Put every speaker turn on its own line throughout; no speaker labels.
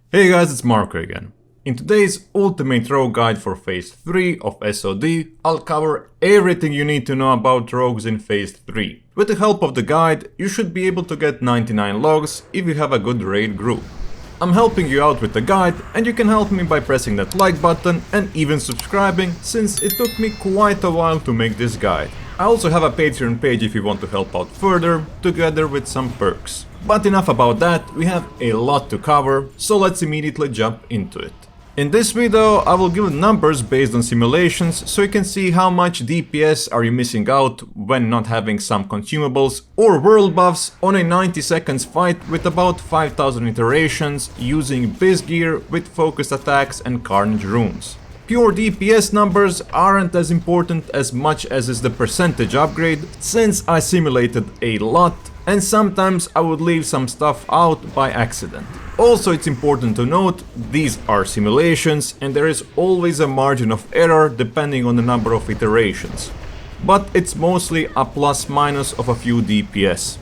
Hey guys, it's Marco again. In today's Ultimate Rogue Guide for Phase 3 of SoD, I'll cover everything you need to know about rogues in Phase 3. With the help of the guide, you should be able to get 99 logs if you have a good raid group. I'm helping you out with the guide, and you can help me by pressing that like button and even subscribing, since it took me quite a while to make this guide. I also have a Patreon page if you want to help out further, together with some perks. But enough about that, we have a lot to cover, so let's immediately jump into it. In this video, I will give numbers based on simulations, so you can see how much DPS are you missing out when not having some consumables or world buffs on a 90 seconds fight with about 5000 iterations using BiS gear with focused attacks and carnage runes. Pure DPS numbers aren't as important as much as is the percentage upgrade, since I simulated a lot and sometimes I would leave some stuff out by accident. Also, it's important to note, these are simulations and there is always a margin of error depending on the number of iterations. But it's mostly a plus minus of a few DPS.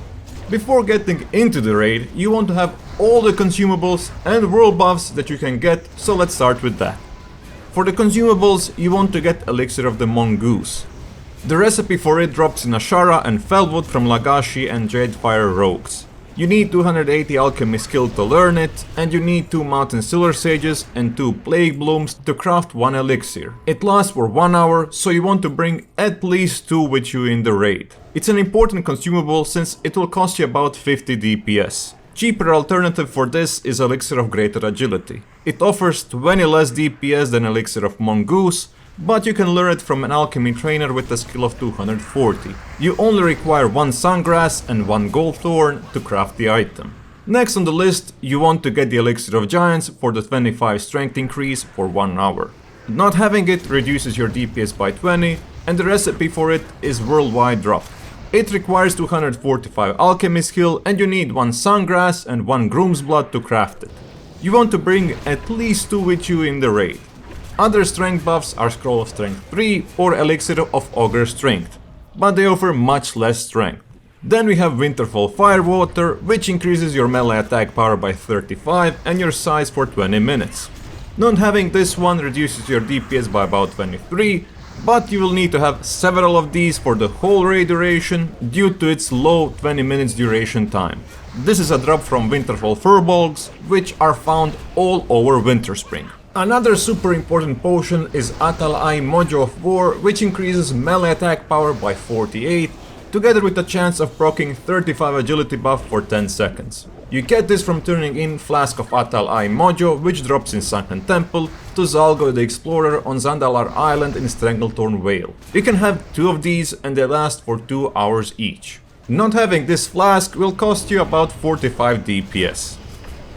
Before getting into the raid, you want to have all the consumables and world buffs that you can get, so let's start with that. For the consumables, you want to get Elixir of the Mongoose. The recipe for it drops in Ashara and Felwood from Lagashi and Jadefire rogues. You need 280 alchemy skill to learn it, and you need 2 mountain silver sages and 2 plague blooms to craft 1 elixir. It lasts for 1 hour, so you want to bring at least 2 with you in the raid. It's an important consumable since it will cost you about 50 DPS. Cheaper alternative for this is Elixir of Greater Agility. It offers 20 less DPS than Elixir of Mongoose, but you can learn it from an alchemy trainer with a skill of 240. You only require 1 sungrass and 1 gold thorn to craft the item. Next on the list, you want to get the Elixir of Giants for the 25 strength increase for 1 hour. Not having it reduces your DPS by 20, and the recipe for it is worldwide drop. It requires 245 alchemy skill and you need 1 sungrass and 1 groom's blood to craft it. You want to bring at least 2 with you in the raid. Other strength buffs are Scroll of Strength 3 or Elixir of Ogre Strength, but they offer much less strength. Then we have Winterfall Firewater, which increases your melee attack power by 35 and your size for 20 minutes. Not having this one reduces your DPS by about 23, but you will need to have several of these for the whole raid duration due to its low 20 minutes duration time. This is a drop from Winterfall Furbolgs, which are found all over Winterspring. Another super important potion is Atal-Ai Mojo of War, which increases melee attack power by 48, together with a chance of proccing 35 agility buff for 10 seconds. You get this from turning in Flask of Atal-Ai Mojo, which drops in Sunken Temple, to Zalgo the Explorer on Zandalar Island in Stranglethorn Vale. You can have 2 of these and they last for 2 hours each. Not having this flask will cost you about 45 DPS.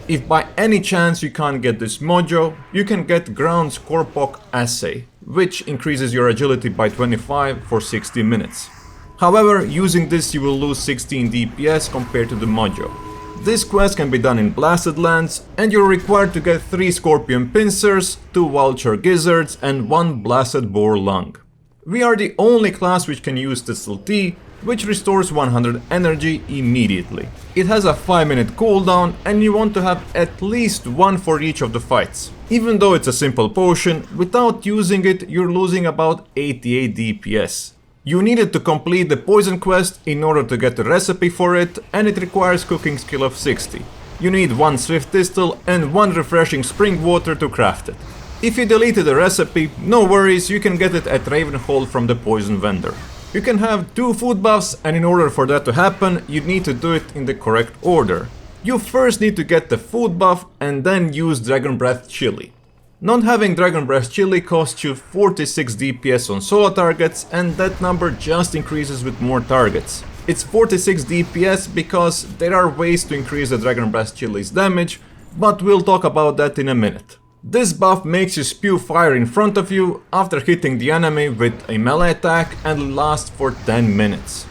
If by any chance you can't get this mojo, you can get Ground's Korpok Assay, which increases your agility by 25 for 60 minutes. However, using this you will lose 16 DPS compared to the mojo. This quest can be done in Blasted Lands, and you're required to get 3 Scorpion Pincers, 2 Vulture Gizzards and 1 Blasted Boar Lung. We are the only class which can use Thistle Tea, which restores 100 energy immediately. It has a 5-minute cooldown and you want to have at least 1 for each of the fights. Even though it's a simple potion, without using it you're losing about 88 DPS. You need it to complete the poison quest in order to get the recipe for it, and it requires cooking skill of 60. You need 1 Swift Thistle and 1 refreshing spring water to craft it. If you deleted the recipe, no worries, you can get it at Ravenhold from the poison vendor. You can have 2 food buffs, and in order for that to happen, you need to do it in the correct order. You first need to get the food buff and then use Dragon Breath Chili. Not having Dragon Breath Chili costs you 46 DPS on solo targets, and that number just increases with more targets. It's 46 DPS because there are ways to increase the Dragon Breath Chili's damage, but we'll talk about that in a minute. This buff makes you spew fire in front of you after hitting the enemy with a melee attack and lasts for 10 minutes.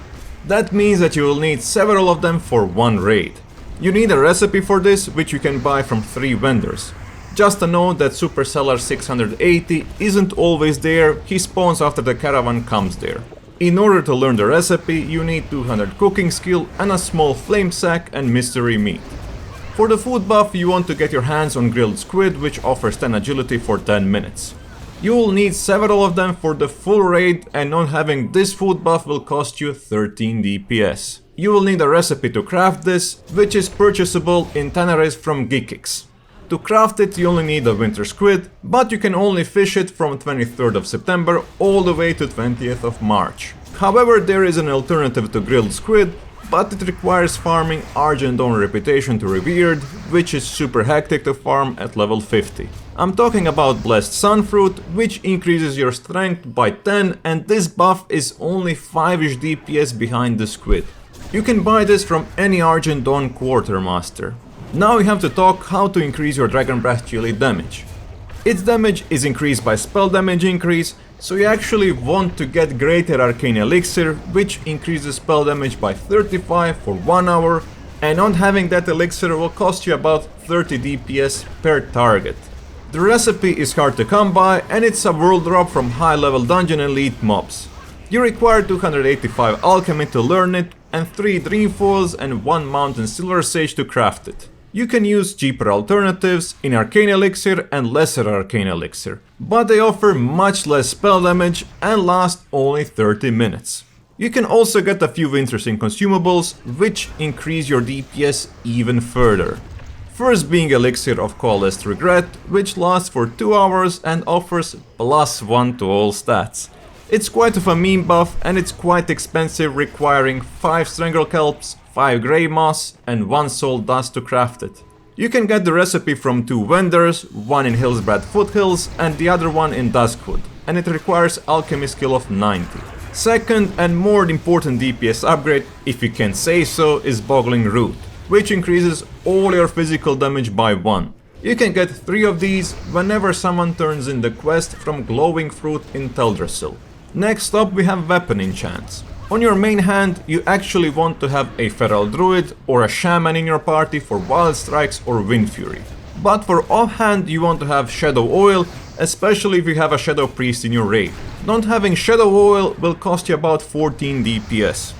That means that you will need several of them for 1 raid. You need a recipe for this, which you can buy from 3 vendors. Just a note that Supercellar 680 isn't always there, he spawns after the caravan comes there. In order to learn the recipe, you need 200 cooking skill and a small flame sack and mystery meat. For the food buff, you want to get your hands on grilled squid, which offers 10 agility for 10 minutes. You will need several of them for the full raid, and not having this food buff will cost you 13 DPS. You will need a recipe to craft this, which is purchasable in tanneries from Geekix. To craft it, you only need a winter squid, but you can only fish it from 23rd of September all the way to 20th of March. However, there is an alternative to grilled squid, but it requires farming Argent Dawn Reputation to Revered, which is super hectic to farm at level 50. I'm talking about Blessed Sunfruit, which increases your strength by 10, and this buff is only 5ish DPS behind the squid. You can buy this from any Argent Dawn Quartermaster. Now we have to talk how to increase your Dragon Breath Chili damage. Its damage is increased by spell damage increase, so you actually want to get Greater Arcane Elixir, which increases spell damage by 35 for 1 hour, and not having that elixir will cost you about 30 DPS per target. The recipe is hard to come by, and it's a world drop from high level dungeon elite mobs. You require 285 alchemy to learn it, and 3 Dreamfoils and 1 Mountain Silver Sage to craft it. You can use cheaper alternatives in Arcane Elixir and Lesser Arcane Elixir, but they offer much less spell damage and last only 30 minutes. You can also get a few interesting consumables, which increase your DPS even further. First being Elixir of Coalesced Regret, which lasts for 2 hours and offers +1 to all stats. It's quite of a meme buff and it's quite expensive, requiring 5 Strangle Kelps, 5 Grey Moss and 1 Soul Dust to craft it. You can get the recipe from 2 vendors, one in Hillsbrad Foothills and the other one in Duskwood, and it requires alchemy skill of 90. Second and more important DPS upgrade, if you can say so, is Boggling Root, which increases all your physical damage by 1. You can get 3 of these whenever someone turns in the quest from Glowing Fruit in Teldrassil. Next up we have weapon enchants. On your main hand you actually want to have a Feral Druid or a Shaman in your party for Wild Strikes or Wind Fury. But for offhand you want to have Shadow Oil, especially if you have a Shadow Priest in your raid. Not having Shadow Oil will cost you about 14 DPS.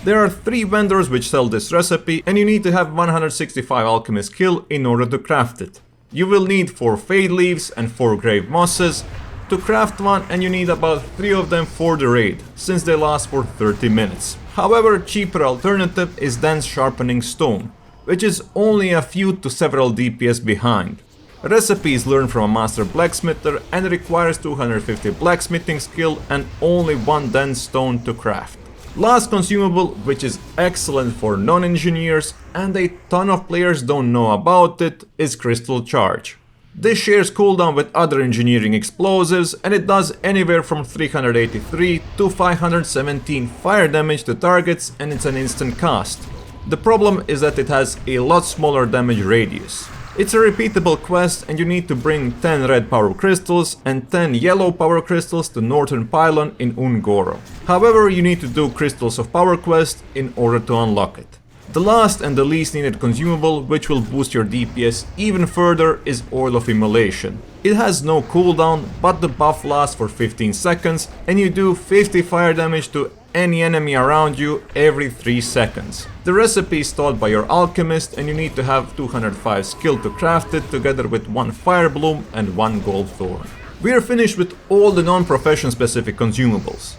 There are 3 vendors which sell this recipe and you need to have 165 alchemy skill in order to craft it. You will need 4 Fade Leaves and 4 Grave Mosses to craft one, and you need about 3 of them for the raid, since they last for 30 minutes. However, cheaper alternative is Dense Sharpening Stone, which is only a few to several DPS behind. Recipe is learned from a Master Blacksmither and requires 250 blacksmithing skill and only 1 dense stone to craft. Last consumable, which is excellent for non-engineers and a ton of players don't know about it, is Crystal Charge. This shares cooldown with other engineering explosives and it does anywhere from 383 to 517 fire damage to targets, and it's an instant cast. The problem is that it has a lot smaller damage radius. It's a repeatable quest and you need to bring 10 red power crystals and 10 yellow power crystals to Northern Pylon in Ungoro. However, you need to do Crystals of Power quest in order to unlock it. The last and the least needed consumable, which will boost your DPS even further, is Oil of Immolation. It has no cooldown, but the buff lasts for 15 seconds and you do 50 fire damage to any enemy around you every 3 seconds. The recipe is taught by your alchemist and you need to have 205 skill to craft it, together with 1 Fire Bloom and 1 Gold Thorn. We are finished with all the non-profession specific consumables.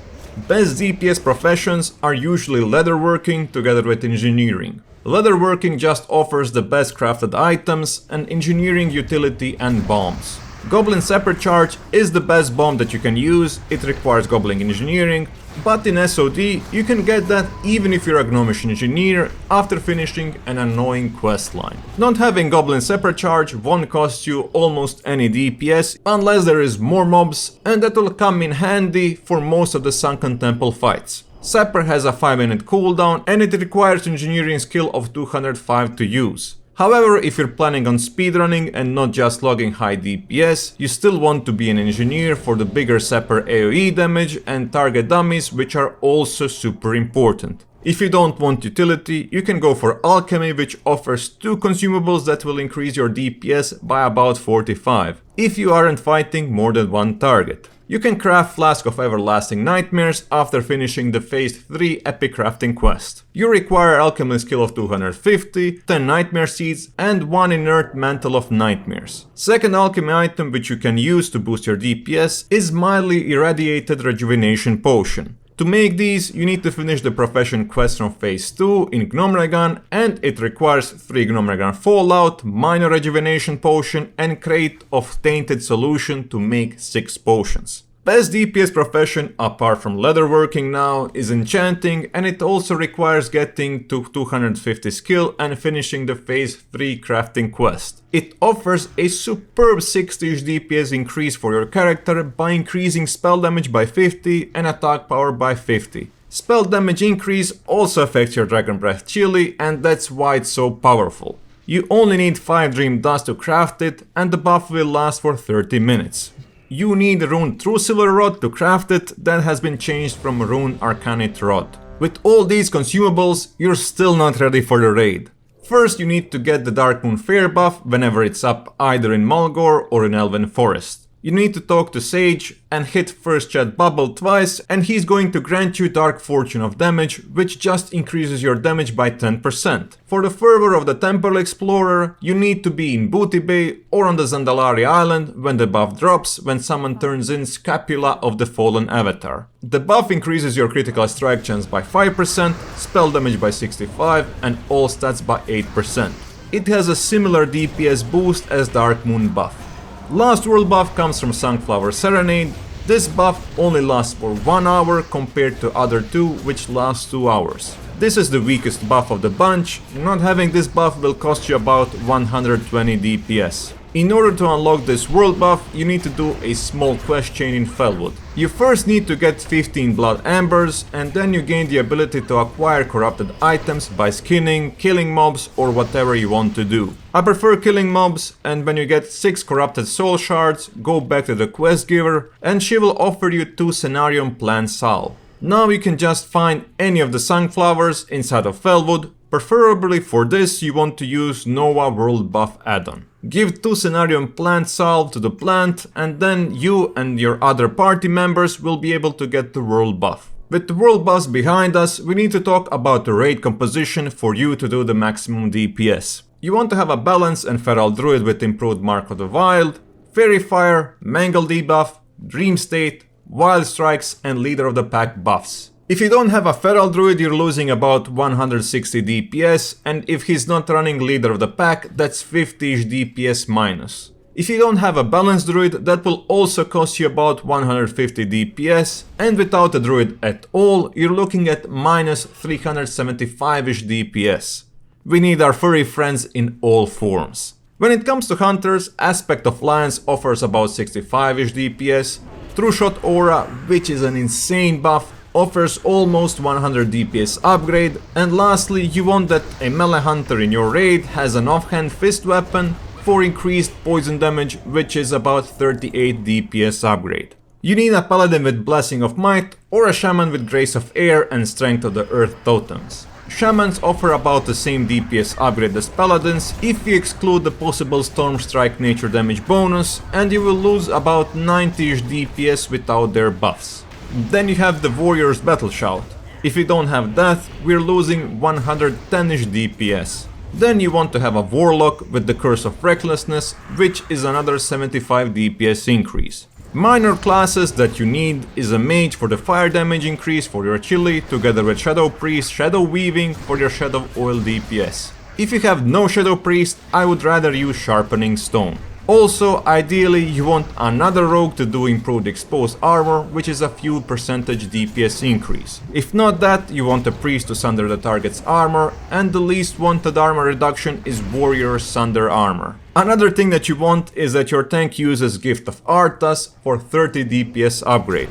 Best DPS professions are usually leatherworking together with engineering. Leatherworking just offers the best crafted items, and engineering utility and bombs. Goblin Separate Charge is the best bomb that you can use, it requires Goblin Engineering, but in SoD you can get that even if you're a Gnomish Engineer after finishing an annoying questline. Not having Goblin Separate Charge won't cost you almost any DPS unless there is more mobs, and that will come in handy for most of the Sunken Temple fights. Sapper has a 5-minute cooldown and it requires engineering skill of 205 to use. However, if you're planning on speedrunning and not just logging high DPS, you still want to be an engineer for the bigger Sapper AoE damage and target dummies, which are also super important. If you don't want utility, you can go for alchemy, which offers 2 consumables that will increase your DPS by about 45, if you aren't fighting more than 1 target. You can craft Flask of Everlasting Nightmares after finishing the Phase 3 Epic Crafting quest. You require Alchemy skill of 250, 10 Nightmare Seeds and 1 Inert Mantle of Nightmares. Second alchemy item which you can use to boost your DPS is Mildly Irradiated Rejuvenation Potion. To make these, you need to finish the Profession quest from Phase 2 in Gnomregan, and it requires 3 Gnomregan Fallout, Minor Rejuvenation Potion and Crate of Tainted Solution to make 6 potions. Best DPS profession, apart from leatherworking now, is enchanting, and it also requires getting to 250 skill and finishing the Phase 3 crafting quest. It offers a superb 60-ish DPS increase for your character by increasing spell damage by 50 and attack power by 50. Spell damage increase also affects your Dragon Breath Chili, and that's why it's so powerful. You only need 5 Dream Dust to craft it, and the buff will last for 30 minutes. You need Rune True Silver Rod to craft it, that has been changed from Rune Arcanite Rod. With all these consumables, you're still not ready for the raid. First you need to get the Darkmoon Fair buff whenever it's up either in Mulgore or in Elven Forest. You need to talk to Sage and hit First Chat Bubble twice, and he's going to grant you Dark Fortune of damage, which just increases your damage by 10%. For the fervor of the Temple Explorer, you need to be in Booty Bay or on the Zandalari Island when the buff drops when someone turns in Scapula of the Fallen Avatar. The buff increases your critical strike chance by 5%, spell damage by 65% and all stats by 8%. It has a similar DPS boost as Darkmoon buff. Last world buff comes from Sunflower Serenade. This buff only lasts for 1 hour compared to other 2 which last 2 hours. This is the weakest buff of the bunch. Not having this buff will cost you about 120 DPS. In order to unlock this world buff, you need to do a small quest chain in Felwood. You first need to get 15 blood ambers, and then you gain the ability to acquire corrupted items by skinning, killing mobs or whatever you want to do. I prefer killing mobs, and when you get 6 corrupted soul shards, go back to the quest giver and she will offer you 2 Cenarium Plant Salve. Now you can just find any of the sunflowers inside of Felwood. Preferably for this you want to use Nova World Buff add-on. Give 2 Cenarium Plant Salve to the plant, and then you and your other party members will be able to get the world buff. With the world buffs behind us, we need to talk about the raid composition for you to do the maximum DPS. You want to have a Balance and Feral Druid with improved Mark of the Wild, Fairy Fire, Mangle debuff, Dream State, Wild Strikes and Leader of the Pack buffs. If you don't have a Feral Druid, you're losing about 160 DPS, and if he's not running Leader of the Pack, that's 50-ish DPS minus. If you don't have a Balanced Druid, that will also cost you about 150 DPS, and without a Druid at all, you're looking at minus 375-ish DPS. We need our furry friends in all forms. When it comes to Hunters, Aspect of Lions offers about 65-ish DPS, True Shot Aura, which is an insane buff, offers almost 100 DPS upgrade, and lastly you want that a melee hunter in your raid has an offhand fist weapon for increased poison damage, which is about 38 DPS upgrade. You need a paladin with Blessing of Might or a shaman with Grace of Air and Strength of the Earth totems. Shamans offer about the same DPS upgrade as paladins if you exclude the possible Storm Strike nature damage bonus, and you will lose about 90-ish DPS without their buffs. Then you have the Warrior's Battle Shout. If you don't have that, we're losing 110-ish DPS. Then you want to have a Warlock with the Curse of Recklessness, which is another 75 DPS increase. Minor classes that you need is a Mage for the fire damage increase for your chili, together with Shadow Priest, Shadow Weaving for your Shadow Oil DPS. If you have no Shadow Priest, I would rather use Sharpening Stone. Also, ideally you want another rogue to do improved exposed armor, which is a few percentage DPS increase. If not that, you want a priest to sunder the target's armor, and the least wanted armor reduction is warrior sunder armor. Another thing that you want is that your tank uses Gift of Arthas for 30 DPS upgrade.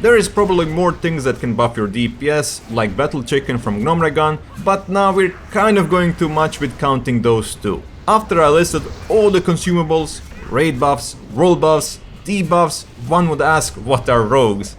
There is probably more things that can buff your DPS, like Battle Chicken from Gnomregan, but now we're kind of going too much with counting those two. After I listed all the consumables, raid buffs, roll buffs, debuffs, one would ask what are rogues?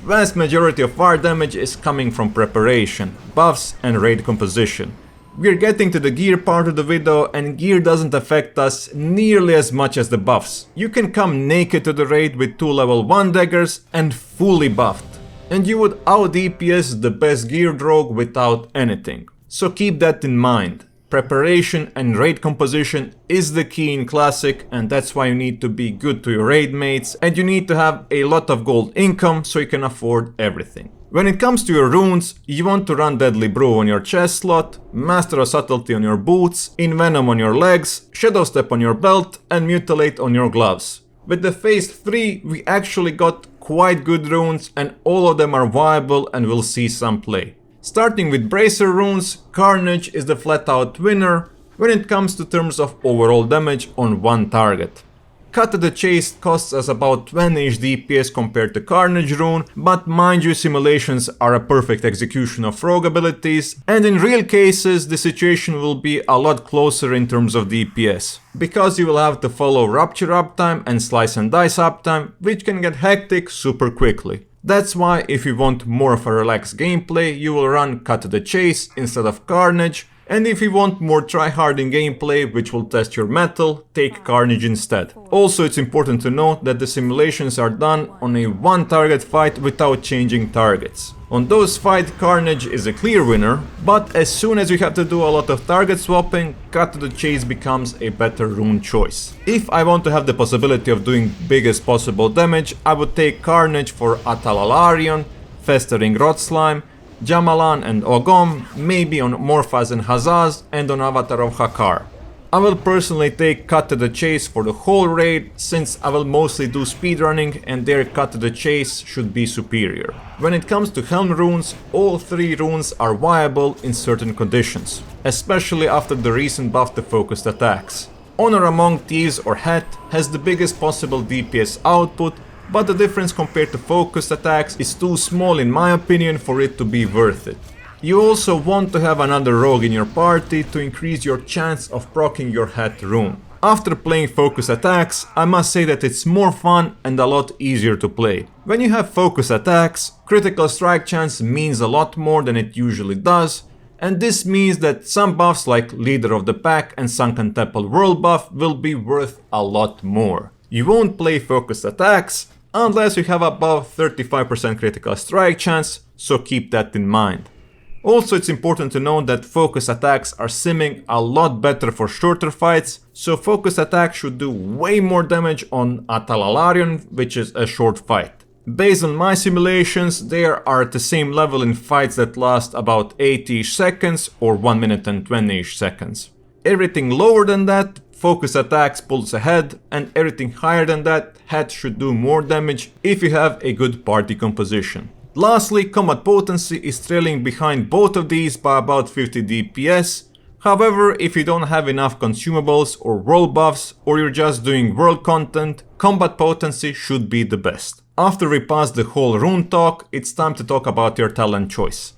Vast majority of our damage is coming from preparation, buffs and raid composition. We're getting to the gear part of the video, and gear doesn't affect us nearly as much as the buffs. You can come naked to the raid with 2 level 1 daggers and fully buffed. And you would out DPS the best geared rogue without anything. So keep that in mind. Preparation and raid composition is the key in Classic, and that's why you need to be good to your raid mates, and you need to have a lot of gold income so you can afford everything. When it comes to your runes, you want to run Deadly Brew on your chest slot, Master of Subtlety on your boots, Envenom on your legs, Shadow Step on your belt, and Mutilate on your gloves. With the Phase 3 we actually got quite good runes, and all of them are viable and will see some play. Starting with Bracer runes, Carnage is the flat out winner when it comes to terms of overall damage on one target. Cut to the Chase costs us about 20ish DPS compared to Carnage rune, but mind you, simulations are a perfect execution of rogue abilities, and in real cases the situation will be a lot closer in terms of DPS, because you will have to follow Rupture uptime and Slice and Dice uptime, which can get hectic super quickly. That's why if you want more of a relaxed gameplay, you will run Cut to the Chase instead of Carnage, and if you want more tryharding gameplay which will test your metal, take Carnage instead. Also, it's important to note that the simulations are done on a one target fight without changing targets. On those fights, Carnage is a clear winner, but as soon as you have to do a lot of target swapping, Cut to the Chase becomes a better rune choice. If I want to have the possibility of doing biggest possible damage, I would take Carnage for Atalalarion, Festering Rot Slime, Jamalan and Ogom, maybe on Morphaz and Hazaz, and on Avatar of Hakar. I will personally take Cut to the Chase for the whole raid, since I will mostly do speedrunning and their Cut to the Chase should be superior. When it comes to Helm runes, all 3 runes are viable in certain conditions, especially after the recent buff to focused attacks. Honor Among Thieves or Het has the biggest possible DPS output, but the difference compared to focused attacks is too small in my opinion for it to be worth it. You also want to have another rogue in your party to increase your chance of proccing your Het rune. After playing focus attacks, I must say that it's more fun and a lot easier to play. When you have focus attacks, critical strike chance means a lot more than it usually does, and this means that some buffs like Leader of the Pack and Sunken Temple World buff will be worth a lot more. You won't play focused attacks unless you have above 35% critical strike chance, so keep that in mind. Also, it's important to note that focus attacks are simming a lot better for shorter fights, so focus attack should do way more damage on Atalalarion, which is a short fight. Based on my simulations, they are at the same level in fights that last about 80ish seconds or 1 minute and 20ish seconds. Everything lower than that, focus attacks pulls ahead, and everything higher than that, Het should do more damage if you have a good party composition. Lastly, Combat Potency is trailing behind both of these by about 50 DPS. However, if you don't have enough consumables or world buffs, or you're just doing world content, Combat Potency should be the best. After we pass the whole rune talk, it's time to talk about your talent choice.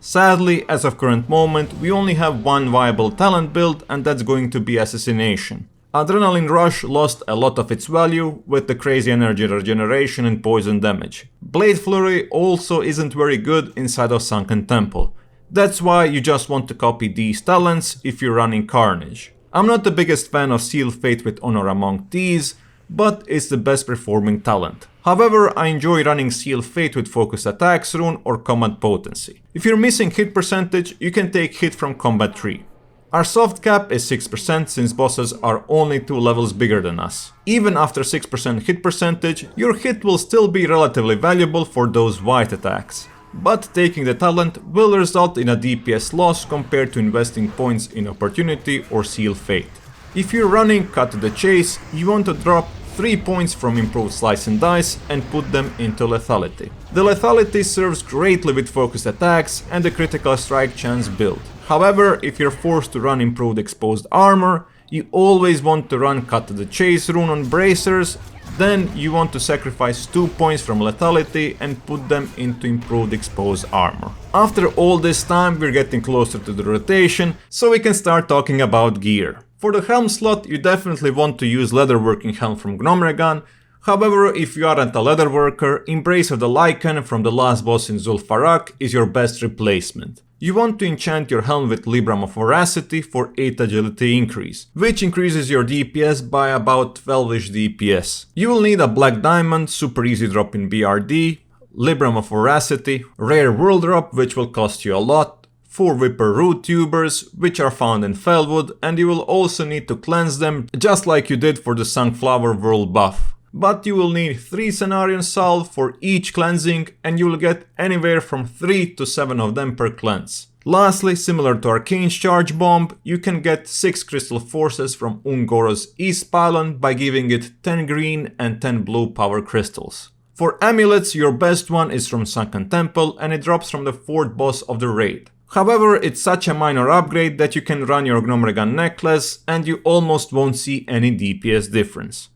Sadly, as of current moment, we only have one viable talent build, and that's going to be Assassination. Adrenaline Rush lost a lot of its value with the crazy energy regeneration and poison damage. Blade Flurry also isn't very good inside of Sunken Temple. That's why you just want to copy these talents if you're running Carnage. I'm not the biggest fan of Seal Fate with Honor Among Thieves, but it's the best performing talent. However, I enjoy running Seal Fate with Focus Attacks rune or Combat Potency. If you're missing hit percentage, you can take hit from Combat Tree. Our soft cap is 6% since bosses are only 2 levels bigger than us. Even after 6% hit percentage, your hit will still be relatively valuable for those white attacks. But taking the talent will result in a DPS loss compared to investing points in Opportunity or Seal Fate. If you're running Cut to the Chase, you want to drop 3 points from Improved Slice and Dice and put them into Lethality. The Lethality serves greatly with focused attacks and the critical strike chance build. However, if you're forced to run Improved Exposed Armor, you always want to run Cut to the Chase rune on Bracers, then you want to sacrifice 2 points from Lethality and put them into Improved Exposed Armor. After all this time, we're getting closer to the rotation, so we can start talking about gear. For the helm slot, you definitely want to use leatherworking helm from Gnomregan. However, if you aren't a leatherworker, Embrace of the Lycan from the last boss in Zul'Farrak is your best replacement. You want to enchant your helm with Libram of Voracity for 8 agility increase, which increases your DPS by about 12ish DPS. You will need a black diamond, super easy drop in BRD, Libram of Voracity, rare world drop which will cost you a lot, 4 Whipper root tubers which are found in Felwood, and you will also need to cleanse them just like you did for the Sunflower world buff. But you will need 3 Cenarion Salve for each cleansing, and you will get anywhere from 3 to 7 of them per cleanse. Lastly, similar to Arcane's Charge Bomb, you can get 6 Crystal Forces from Ungoro's East Pylon by giving it 10 green and 10 blue power crystals. For amulets, your best one is from Sunken Temple, and it drops from the 4th boss of the raid. However, it's such a minor upgrade that you can run your Gnomregan necklace and you almost won't see any DPS difference.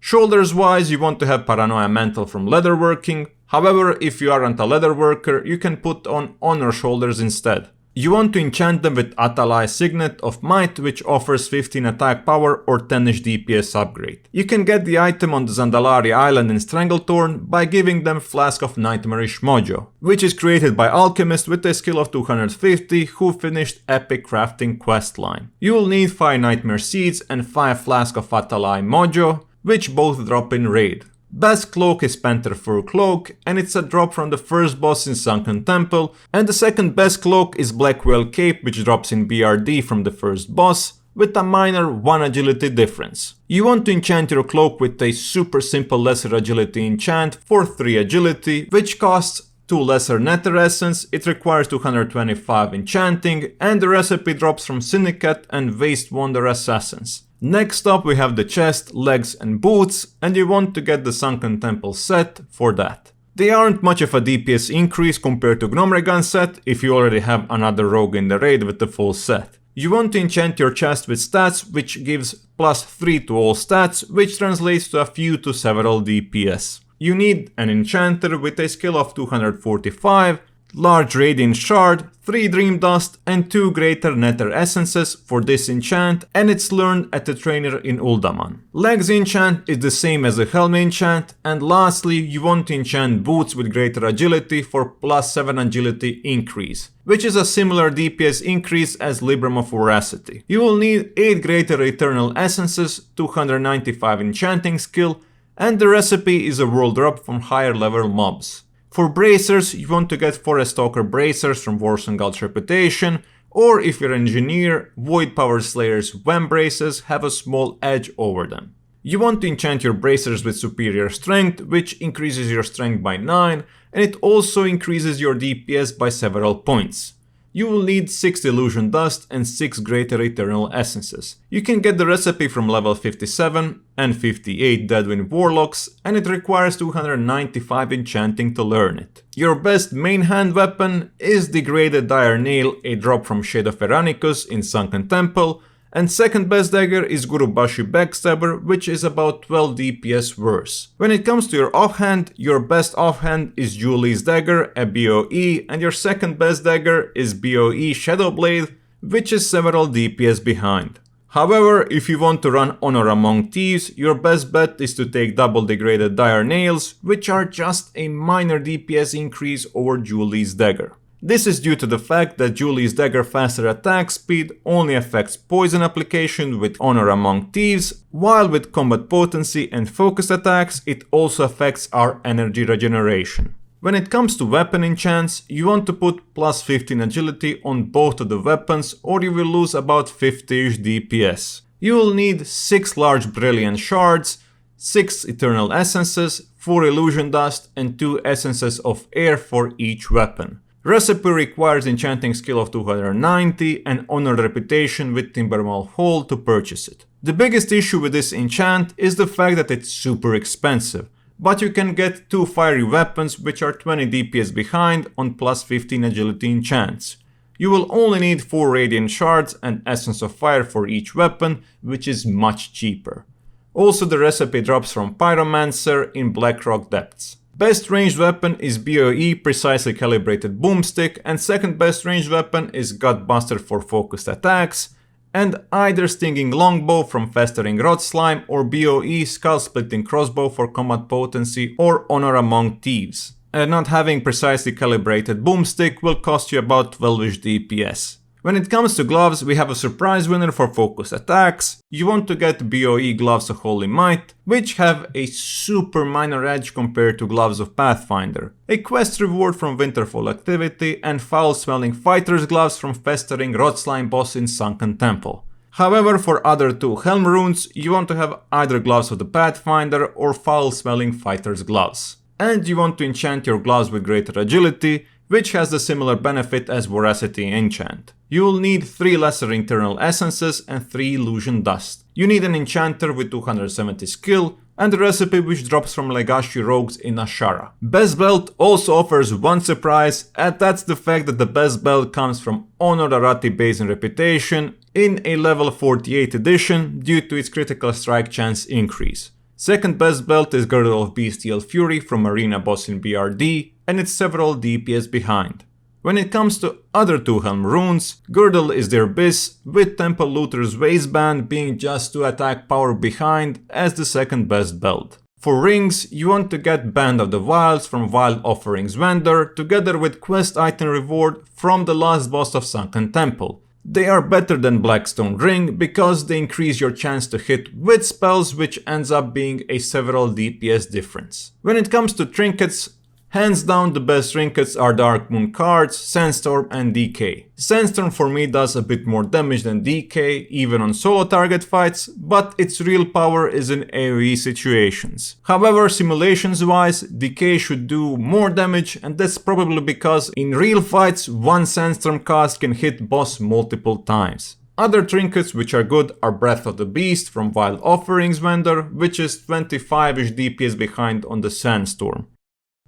Shoulders wise, you want to have Paranoia Mantle from leatherworking. However, if you aren't a leatherworker, you can put on Honor Shoulders instead. You want to enchant them with Atalai Signet of Might, which offers 15 attack power or 10ish DPS upgrade. You can get the item on the Zandalari Island in Stranglethorn by giving them Flask of Nightmarish Mojo, which is created by Alchemist with a skill of 250 who finished Epic Crafting questline. You will need 5 Nightmare Seeds and 5 Flask of Atalai Mojo, which both drop in raid. Best cloak is Panther Fur Cloak, and it's a drop from the first boss in Sunken Temple, and the second best cloak is Black Whale Cape, which drops in BRD from the first boss, with a minor 1 agility difference. You want to enchant your cloak with a super simple lesser agility enchant for 3 agility, which costs 2 lesser nether essence, it requires 225 enchanting, and the recipe drops from Syndicate and Waste Wonder Assassins. Next up we have the chest, legs and boots, and you want to get the Sunken Temple set for that. They aren't much of a DPS increase compared to Gnomregan set if you already have another rogue in the raid with the full set. You want to enchant your chest with stats which gives +3 to all stats, which translates to a few to several DPS. You need an enchanter with a skill of 245, large radiant shard, 3 dream dust and 2 greater nether essences for this enchant, and it's learned at the trainer in Uldaman. Legs enchant is the same as the helm enchant, and lastly you want to enchant boots with greater agility for +7 agility increase, which is a similar DPS increase as Libram of Voracity. You will need 8 greater eternal essences, 295 enchanting skill, and the recipe is a world drop from higher level mobs. For bracers, you want to get Forest Stalker bracers from Warsongald's Reputation, or if you're an engineer, Void Power Slayer's Wem braces have a small edge over them. You want to enchant your bracers with superior strength, which increases your strength by 9, and it also increases your DPS by several points. You will need 6 Illusion Dust and 6 Greater Eternal Essences. You can get the recipe from level 57 and 58 Deadwind Warlocks, and it requires 295 enchanting to learn it. Your best main hand weapon is Degraded Dire Nail, a drop from Shade of Eranicus in Sunken Temple, and second best dagger is Gurubashi Backstabber, which is about 12 DPS worse. When it comes to your offhand, your best offhand is Julie's Dagger, a BOE, and your second best dagger is BOE Shadowblade, which is several DPS behind. However, if you want to run Honor Among Thieves, your best bet is to take double degraded Dire Nails, which are just a minor DPS increase over Julie's Dagger. This is due to the fact that Julie's Dagger faster attack speed only affects poison application with Honor Among Thieves, while with combat potency and focused attacks it also affects our energy regeneration. When it comes to weapon enchants, you want to put +15 agility on both of the weapons or you will lose about 50ish DPS. You will need 6 large brilliant shards, 6 eternal essences, 4 illusion dust and 2 essences of air for each weapon. Recipe requires enchanting skill of 290 and honored reputation with Timbermaw Hall to purchase it. The biggest issue with this enchant is the fact that it's super expensive, but you can get 2 fiery weapons which are 20 DPS behind on +15 agility enchants. You will only need 4 radiant shards and essence of fire for each weapon, which is much cheaper. Also the recipe drops from Pyromancer in Blackrock Depths. Best ranged weapon is BOE Precisely Calibrated Boomstick, and second best ranged weapon is Gutbuster for focused attacks, and either Stinging Longbow from Festering Rot Slime or BoE Skull Splitting Crossbow for combat potency or Honor Among Thieves. And not having precisely calibrated boomstick will cost you about 12ish DPS. When it comes to gloves, we have a surprise winner for focused attacks. You want to get BoE Gloves of Holy Might, which have a super minor edge compared to Gloves of Pathfinder, a quest reward from Winterfall activity, and foul-smelling Fighter's Gloves from Festering Rot Slime boss in Sunken Temple. However, for other two Helm runes, you want to have either Gloves of the Pathfinder or foul-smelling Fighter's Gloves. And you want to enchant your gloves with greater agility, which has the similar benefit as Voracity enchant. You will need 3 lesser internal essences and 3 illusion dust. You need an enchanter with 270 skill and a recipe which drops from Legacy rogues in Ashara. BiS Belt also offers one surprise, and that's the fact that the BiS Belt comes from Honor Arati base and reputation in a level 48 edition due to its critical strike chance increase. Second best belt is Girdle of Bestial Fury from Arena boss in BRD, and it's several DPS behind. When it comes to other two Helm runes, Girdle is their BiS, with Temple Looter's Waistband being just 2 attack power behind as the second best belt. For rings, you want to get Band of the Wilds from Wild Offerings vendor together with quest item reward from the last boss of Sunken Temple. They are better than Blackstone Ring because they increase your chance to hit with spells, which ends up being a several DPS difference. When it comes to trinkets, hands down the best trinkets are Dark Moon cards, Sandstorm and DK. Sandstorm for me does a bit more damage than DK, even on solo target fights, but its real power is in AoE situations. However, simulations wise, DK should do more damage, and that's probably because in real fights one Sandstorm cast can hit boss multiple times. Other trinkets which are good are Breath of the Beast from Wild Offerings vendor, which is 25ish DPS behind on the Sandstorm.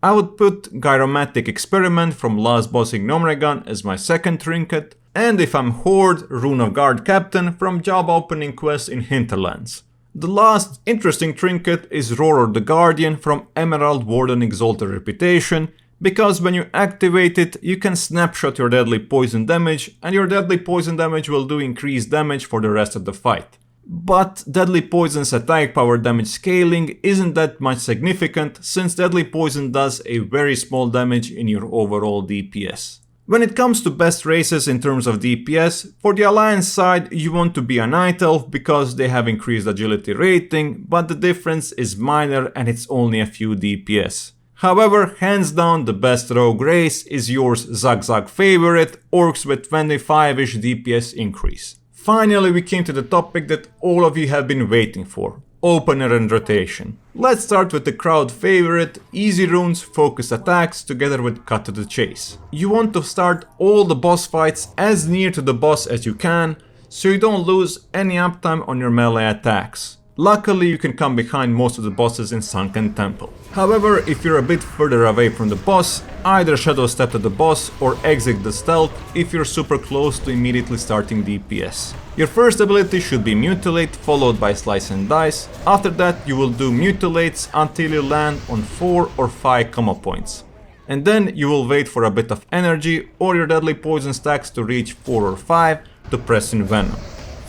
I would put Gyromatic Experiment from Last Boss in Gnomregan as my second trinket, and if I'm Horde, Rune of Guard Captain from Job Opening Quest in Hinterlands. The last interesting trinket is Roar the Guardian from Emerald Warden Exalted Reputation, because when you activate it, you can snapshot your deadly poison damage, and your deadly poison damage will do increased damage for the rest of the fight. But Deadly Poison's attack power damage scaling isn't that much significant, since Deadly Poison does a very small damage in your overall DPS. When it comes to best races in terms of DPS, for the Alliance side you want to be a Night Elf because they have increased agility rating, but the difference is minor and it's only a few DPS. However, hands down the best rogue race is yours Zag favorite, Orcs with 25ish DPS increase. Finally, we came to the topic that all of you have been waiting for, opener and rotation. Let's start with the crowd favorite, easy runes, focus attacks together with cut to the chase. You want to start all the boss fights as near to the boss as you can, so you don't lose any uptime on your melee attacks. Luckily, you can come behind most of the bosses in Sunken Temple. However, if you're a bit further away from the boss, either shadow step to the boss or exit the stealth if you're super close to immediately starting DPS. Your first ability should be Mutilate, followed by Slice and Dice. After that, you will do Mutilates until you land on 4 or 5 comma points. And then you will wait for a bit of energy or your deadly poison stacks to reach 4 or 5 to press Envenom.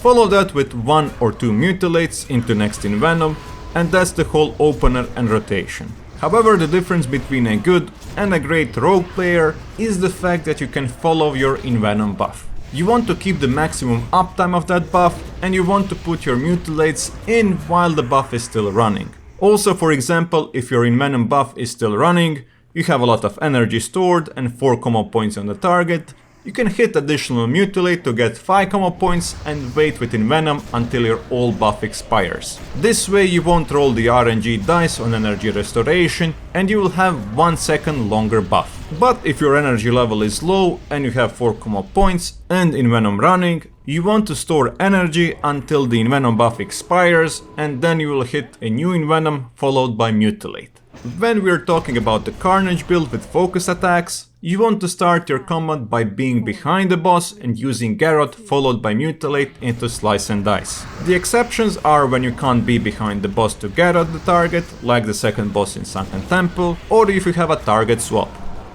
Follow that with 1 or 2 Mutilates into next Envenom, and that's the whole opener and rotation. However, the difference between a good and a great rogue player is the fact that you can follow your Envenom buff. You want to keep the maximum uptime of that buff, and you want to put your Mutilates in while the buff is still running. Also, for example, if your Envenom buff is still running, you have a lot of energy stored and 4 comma points on the target, you can hit additional Mutilate to get 5 comma points and wait with Envenom until your all buff expires. This way you won't roll the RNG dice on energy restoration and you will have 1 second longer buff. But if your energy level is low and you have 4 comma points and Envenom running, you want to store energy until the Envenom buff expires, and then you will hit a new Envenom followed by Mutilate. When we're talking about the Carnage build with focus attacks, you want to start your combat by being behind the boss and using Garrote followed by Mutilate into Slice and Dice. The exceptions are when you can't be behind the boss to Garrote the target, like the second boss in Sunken Temple, or if you have a target swap.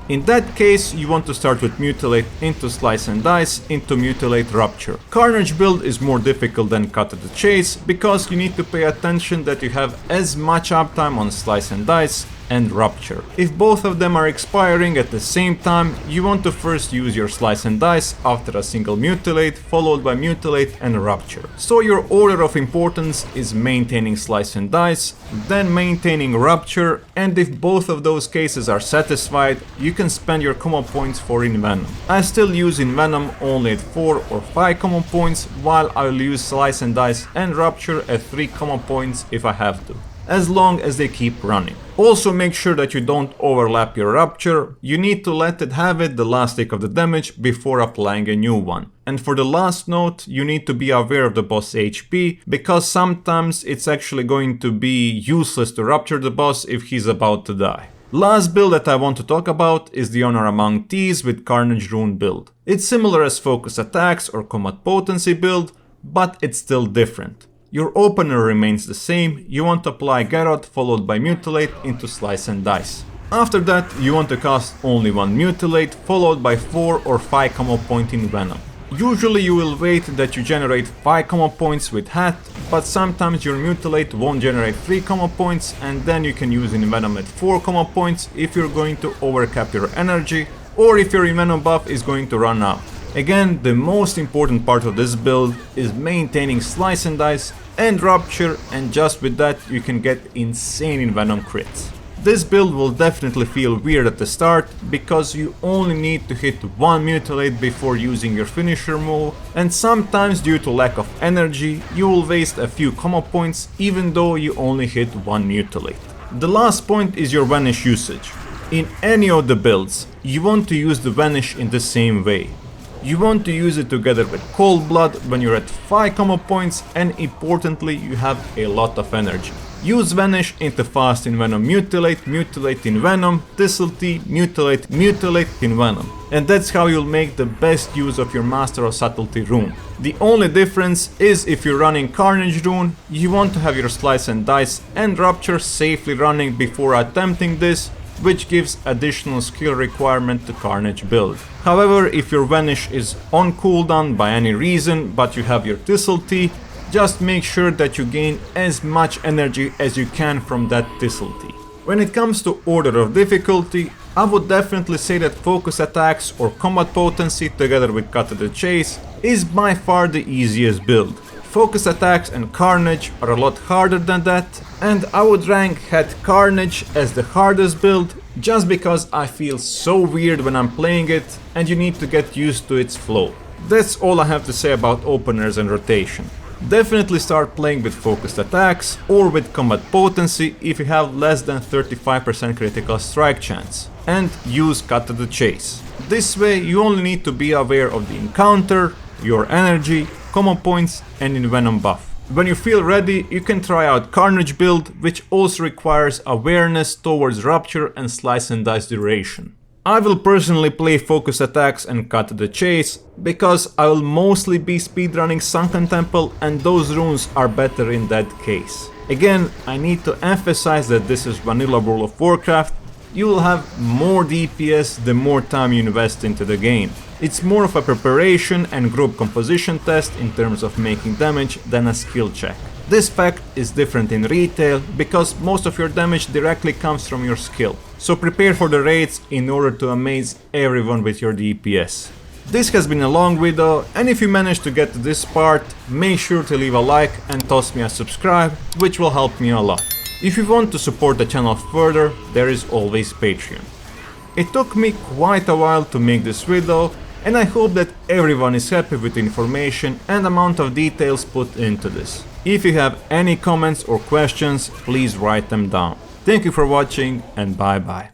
In that case, you want to start with Mutilate into Slice and Dice into Mutilate Rupture. Carnage build is more difficult than Cut to the Chase because you need to pay attention that you have as much uptime on Slice and Dice and Rupture. If both of them are expiring at the same time, you want to first use your Slice and Dice after a single Mutilate, followed by Mutilate and Rupture. So your order of importance is maintaining Slice and Dice, then maintaining Rupture, and if both of those cases are satisfied, you can spend your common points for Envenom. I still use Envenom only at 4 or 5 common points, while I'll use Slice and Dice and Rupture at 3 common points if I have to, as long as they keep running. Also make sure that you don't overlap your Rupture, you need to let it have the last tick of the damage before applying a new one. And for the last note, you need to be aware of the boss HP, because sometimes it's actually going to be useless to Rupture the boss if he's about to die. Last build that I want to talk about is the Honor Among Thieves with Carnage Rune build. It's similar as Focus Attacks or Combat Potency build, but it's still different. Your opener remains the same, you want to apply Garrote followed by Mutilate into Slice and Dice. After that, you want to cast only one Mutilate followed by 4 or 5 common point in Venom. Usually you will wait that you generate 5 common points with Hat, but sometimes your Mutilate won't generate 3 common points, and then you can use Envenom at 4 common points if you're going to overcap your energy, or if your Envenom buff is going to run out. Again, the most important part of this build is maintaining Slice and Dice and Rupture, and just with that you can get insane Envenom crits. This build will definitely feel weird at the start, because you only need to hit one Mutilate before using your finisher move, and sometimes due to lack of energy you will waste a few common points even though you only hit one Mutilate. The last point is your Vanish usage. In any of the builds, you want to use the Vanish in the same way. You want to use it together with Cold Blood when you're at 5 common points and importantly you have a lot of energy. Use Vanish into Fast Envenom Mutilate, Mutilate Envenom, Dissolty, Mutilate, Mutilate Envenom. And that's how you'll make the best use of your Master of Subtlety rune. The only difference is if you're running Carnage rune, you want to have your Slice and Dice and Rupture safely running before attempting this, which gives additional skill requirement to Carnage build. However, if your Vanish is on cooldown by any reason, but you have your Dissolty, just make sure that you gain as much energy as you can from that Dissolty. When it comes to order of difficulty, I would definitely say that Focus Attacks or Combat Potency together with Cut to the Chase is by far the easiest build. Focus Attacks and Carnage are a lot harder than that, and I would rank Het Carnage as the hardest build just because I feel so weird when I'm playing it and you need to get used to its flow. That's all I have to say about openers and rotation. Definitely start playing with Focused Attacks or with Combat Potency if you have less than 35% critical strike chance, and use Cut to the Chase. This way you only need to be aware of the encounter, your energy, common points and Envenom buff. When you feel ready, you can try out Carnage build, which also requires awareness towards Rupture and Slice and Dice duration. I will personally play Focus Attacks and Cut to the Chase, because I will mostly be speedrunning Sunken Temple and those runes are better in that case. Again, I need to emphasize that this is vanilla World of Warcraft. You will have more DPS the more time you invest into the game. It's more of a preparation and group composition test in terms of making damage than a skill check. This fact is different in retail because most of your damage directly comes from your skill. So prepare for the raids in order to amaze everyone with your DPS. This has been a long video, and if you managed to get to this part, make sure to leave a like and toss me a subscribe, which will help me a lot. If you want to support the channel further, there is always Patreon. It took me quite a while to make this video, and I hope that everyone is happy with the information and amount of details put into this. If you have any comments or questions, please write them down. Thank you for watching and bye bye.